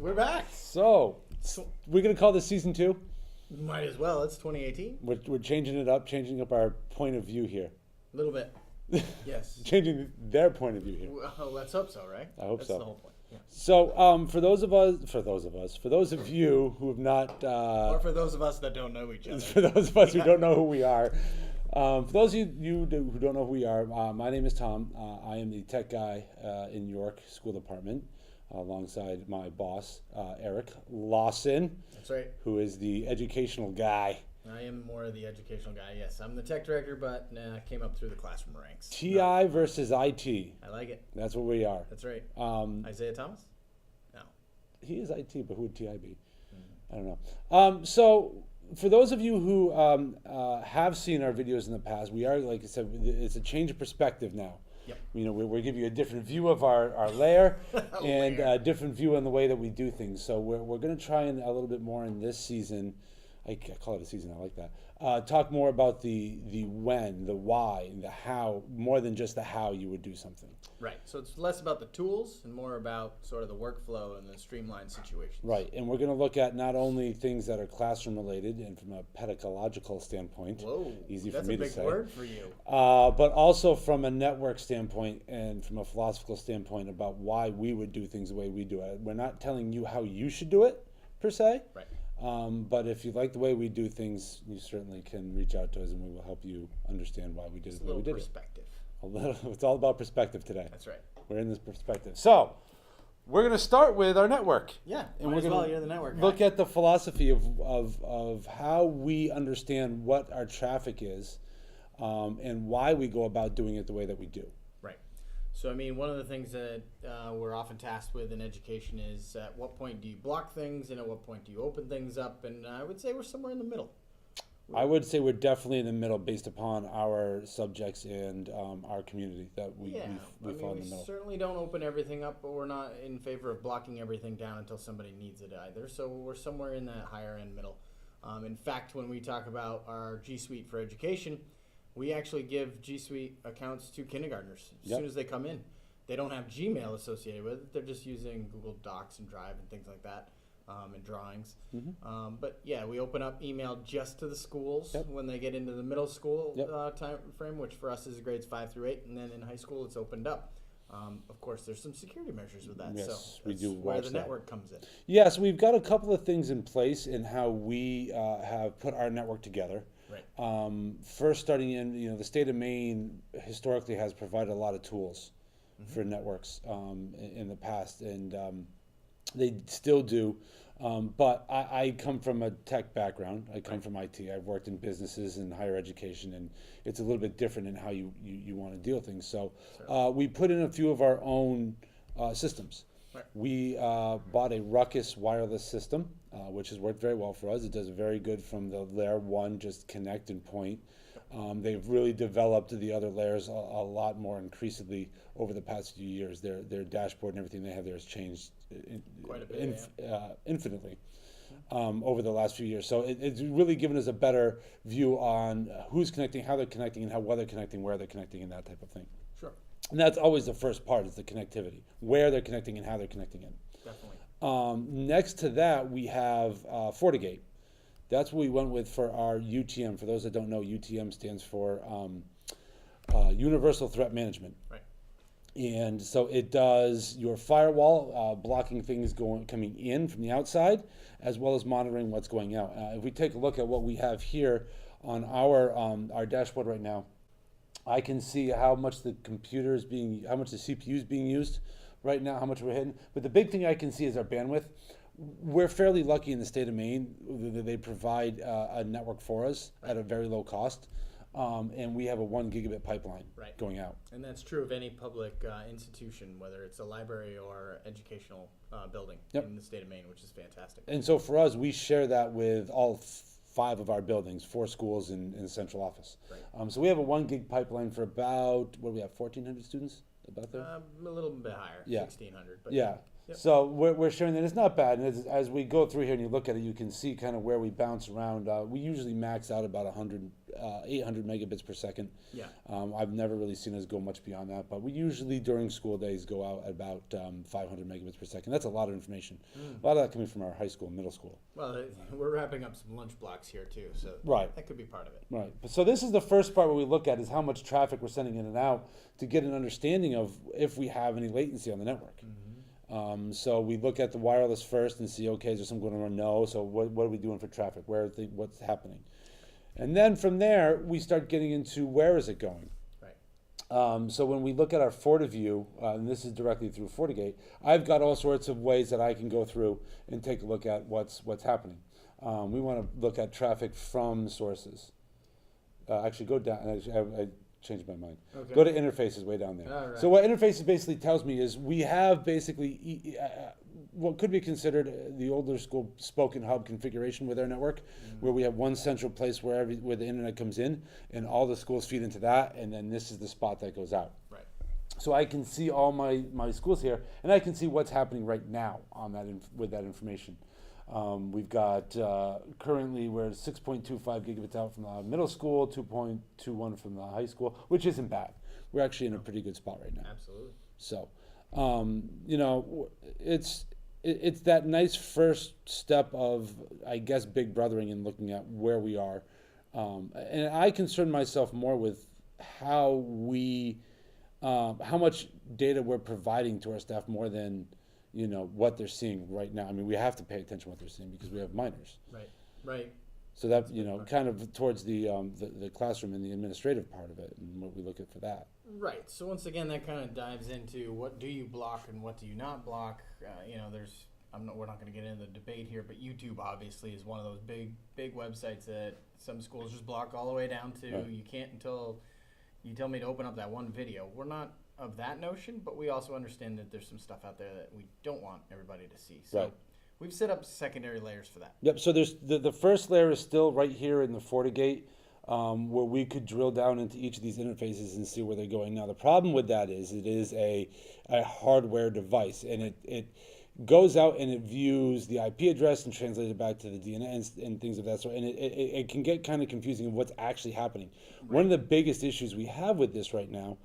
We're back. So, we're going to call this season 2. Might as well. It's 2018. We're changing it up, changing up our point of view here. A little bit. Yes. Changing their point of view here. Well, let's hope so, right? I hope That's so. the whole point. Yeah. So, for those of you who have not, Or for those of us that don't know each other. for those of us who don't know who we are, for those of you who don't know who we are, my name is Tom. I am the tech guy in York School Department, alongside my boss, Eric Lawson. That's right. Who is the educational guy. I am more of the educational guy. Yes, I'm the tech director, but came up through the classroom ranks. TI versus IT. I like it. That's what we are. That's right. Isaiah Thomas? No. He is IT, but who would TI be? I don't know. So, for those of you who have seen our videos in the past, we are, like I said, it's a change of perspective now. Yep. You know, we're giving you a different view of our layer and Layer. a different view on the way that we do things. So we're going to try and a little bit more in this season. I call it a season. I like that. Talk more about the when, the why, and the how, more than just the how you would do something. Right. So it's less about the tools and more about sort of the workflow and the streamlined situations. Right, and we're going to look at not only things that are classroom related and from a pedagogical standpoint. Whoa. Easy That's for me a big to say. word for you. But also from a network standpoint and from a philosophical standpoint about why we would do things the way we do it. We're not telling you how you should do it, per se. Right. But if you like the way we do things, you certainly can reach out to us and we will help you understand why we did it It's the a way we little did perspective. it. It's all about perspective today. That's right. We're in this perspective. So, we're going to start with our network. Yeah. And Might we're as well. gonna You're the network guy. look at the philosophy of how we understand what our traffic is and why we go about doing it the way that we do. Right. So, I mean, one of the things that we're often tasked with in education is at what point do you block things and at what point do you open things up? And I would say we're somewhere in the middle. I would say we're definitely in the middle based upon our subjects and our community that we fall in the we middle. certainly don't open everything up, but we're not in favor of blocking everything down until somebody needs it either. So we're somewhere in that higher end middle. In fact, when we talk about our G Suite for education, we actually give G Suite accounts to kindergartners as Yep. soon as they come in. They don't have Gmail associated with it. They're just using Google Docs and Drive and things like that. And drawings. But yeah, we open up email just to the schools Yep. when they get into the middle school Yep. time frame, which for us is grades 5 through 8, and then in high school it's opened up. Of course, there's some security measures with that, Yes, so we that's do where watch the that. network comes in. Yeah, so we've got a couple of things in place in how we have put our network together. Right. First, starting in, the state of Maine historically has provided a lot of tools for networks in the past, and they still do. But I come from a tech background. I come from IT. I've worked in businesses and higher education, and it's a little bit different in how you want to deal with things. So we put in a few of our own systems. Right. We bought a Ruckus wireless system, which has worked very well for us. It does very good from the layer 1, just connect and point. They've really developed the other layers a lot more increasingly over the past few years. Their dashboard and everything they have there has changed Quite a bit, infinitely over the last few years. So it's really given us a better view on who's connecting, how they're connecting, and how well they're connecting, where they're connecting, and that type of thing. Sure. And that's always the first part, is the connectivity, where they're connecting and how they're connecting it. Definitely. Next to that, we have FortiGate. That's what we went with for our UTM. For those that don't know, UTM stands for Universal Threat Management. Right. And so it does your firewall, blocking things coming in from the outside, as well as monitoring what's going out. If we take a look at what we have here on our dashboard right now, I can see how much the how much the CPU is being used right now, how much we're hitting. But the big thing I can see is our bandwidth. We're fairly lucky in the state of Maine that they provide a network for us at a very low cost. And we have a 1 gigabit pipeline going out. And that's true of any public institution, whether it's a library or educational building in the state of Maine, which is fantastic. And so for us, we share that with all 5 of our buildings, 4 schools in the central office. Right. So we have a 1 gig pipeline for about, 1,400 students? About there? A little bit higher, Yeah. 1,600. But Yeah. Yep. So we're sharing that. It's not bad. And as we go through here and you look at it, you can see kind of where we bounce around. We usually max out about 800 megabits per second. Yeah. I've never really seen us go much beyond that, but we usually during school days go out at about 500 megabits per second. That's a lot of information. A lot of that coming from our high school and middle school. Well, we're wrapping up some lunch blocks here too, so Right. that could be part of it. Right. So this is the first part where we look at is how much traffic we're sending in and out to get an understanding of if we have any latency on the network. So we look at the wireless first and see, okay, is there something going on? No. So what are we doing for traffic? What's happening? And then from there, we start getting into where is it going? Right. So when we look at our FortiView, and this is directly through FortiGate, I've got all sorts of ways that I can go through and take a look at what's happening. We want to look at traffic from sources. Actually, go down. I changed my mind. Okay. Go to interfaces way down there. All right. So what interfaces basically tells me is we have basically what could be considered the older school spoken hub configuration with our network, where we have one central place where the internet comes in, and all the schools feed into that, and then this is the spot that goes out. Right. So I can see all my schools here, and I can see what's happening right now on that with that information. We've got currently we're 6.25 gigabits out from the middle school, 2.21 from the high school, which isn't bad. We're actually in a pretty good spot right now. Absolutely. So, it's that nice first step of, I guess, big brothering and looking at where we are. And I concern myself more with how much data we're providing to our staff more than, what they're seeing right now. I mean, we have to pay attention to what they're seeing because we have minors. Right. Right. So that, kind of towards the classroom and the administrative part of it and what we look at for that. Right. So once again, that kind of dives into what do you block and what do you not block. We're not going to get into the debate here, but YouTube obviously is one of those big websites that some schools just block all the way down to. Right. You can't until you tell me to open up that one video. We're not of that notion, but we also understand that there's some stuff out there that we don't want everybody to see. So Right. we've set up secondary layers for that. Yep. So there's the first layer is still right here in the FortiGate, where we could drill down into each of these interfaces and see where they're going. Now the problem with that is it is a hardware device, and it goes out and it views the IP address and translates it back to the DNS and things of that sort. And it can get kind of confusing of what's actually happening. Right. One of the biggest issues we have with this right now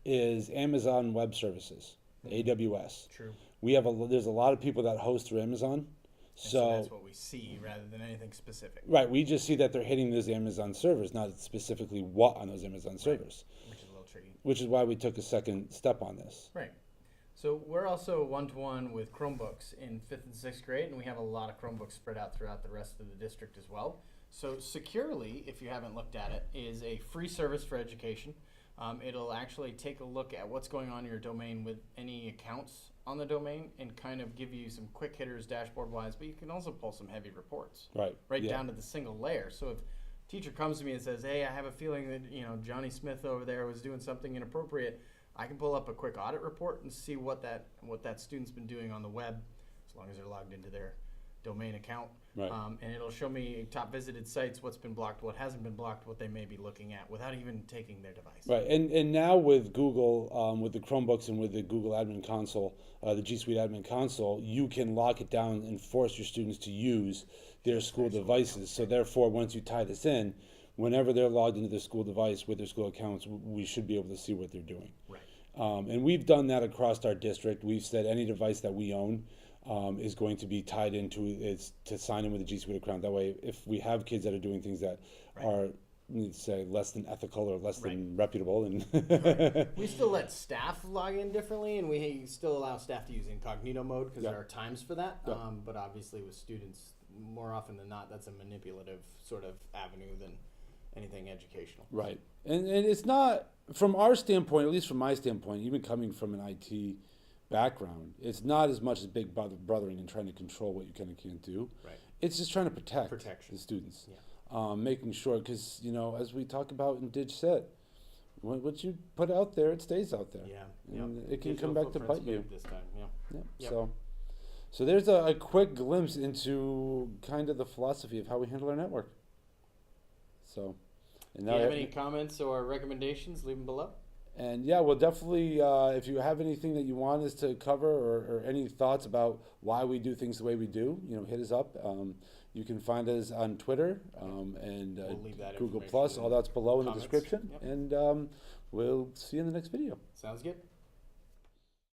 is Amazon Web Services, AWS. True. There's a lot of people that host through Amazon. So that's what we see rather than anything specific. Right. We just see that they're hitting those Amazon servers, not specifically what on those Amazon servers. Which is a little tricky. Which is why we took a second step on this. Right. So we're also one-to-one with Chromebooks in 5th and 6th grade, and we have a lot of Chromebooks spread out throughout the rest of the district as well. So Securely, if you haven't looked at it, is a free service for education. It'll actually take a look at what's going on in your domain with any accounts on the domain and kind of give you some quick hitters dashboard-wise, but you can also pull some heavy reports. Right. Down to the single layer. So if a teacher comes to me and says, hey, I have a feeling that Johnny Smith over there was doing something inappropriate, I can pull up a quick audit report and see what that student's been doing on the web, as long as they're logged into their domain account. Right. And it'll show me top visited sites, what's been blocked, what hasn't been blocked, what they may be looking at without even taking their device. Right. And now with Google, with the Chromebooks and with the Google Admin Console, the G Suite Admin Console, you can lock it down and force your students to use their school devices. So therefore, once you tie this in, whenever they're logged into their school device with their school accounts, we should be able to see what they're doing. Right. And we've done that across our district. We've said any device that we own is going to be tied into to sign in with the G Suite account. That way, if we have kids that are doing things that are, let's say, less than ethical or less than reputable, and we still let staff log in differently, and we still allow staff to use incognito mode because there are times for that. But obviously, with students, more often than not, that's a manipulative sort of avenue than anything educational. Right. And it's not, from our standpoint, at least from my standpoint, even coming from an IT background, it's not as much as big brothering and trying to control what you can and can't do. Right. It's just trying to protect Protection. the students. Yeah. Making sure, because, as we talk about in DigSet, what you put out there, it stays out there. Yeah. And it can come back to bite you. This time. Yeah. Yep. So there's a quick glimpse into kind of the philosophy of how we handle our network. So, and Do you have any comments or recommendations? Leave them below. And yeah, we'll definitely, if you have anything that you want us to cover or any thoughts about why we do things the way we do, hit us up. You can find us on Twitter and We'll leave that Google information Plus. in All that's below in the comments. description. Yep. And we'll see you in the next video. Sounds good.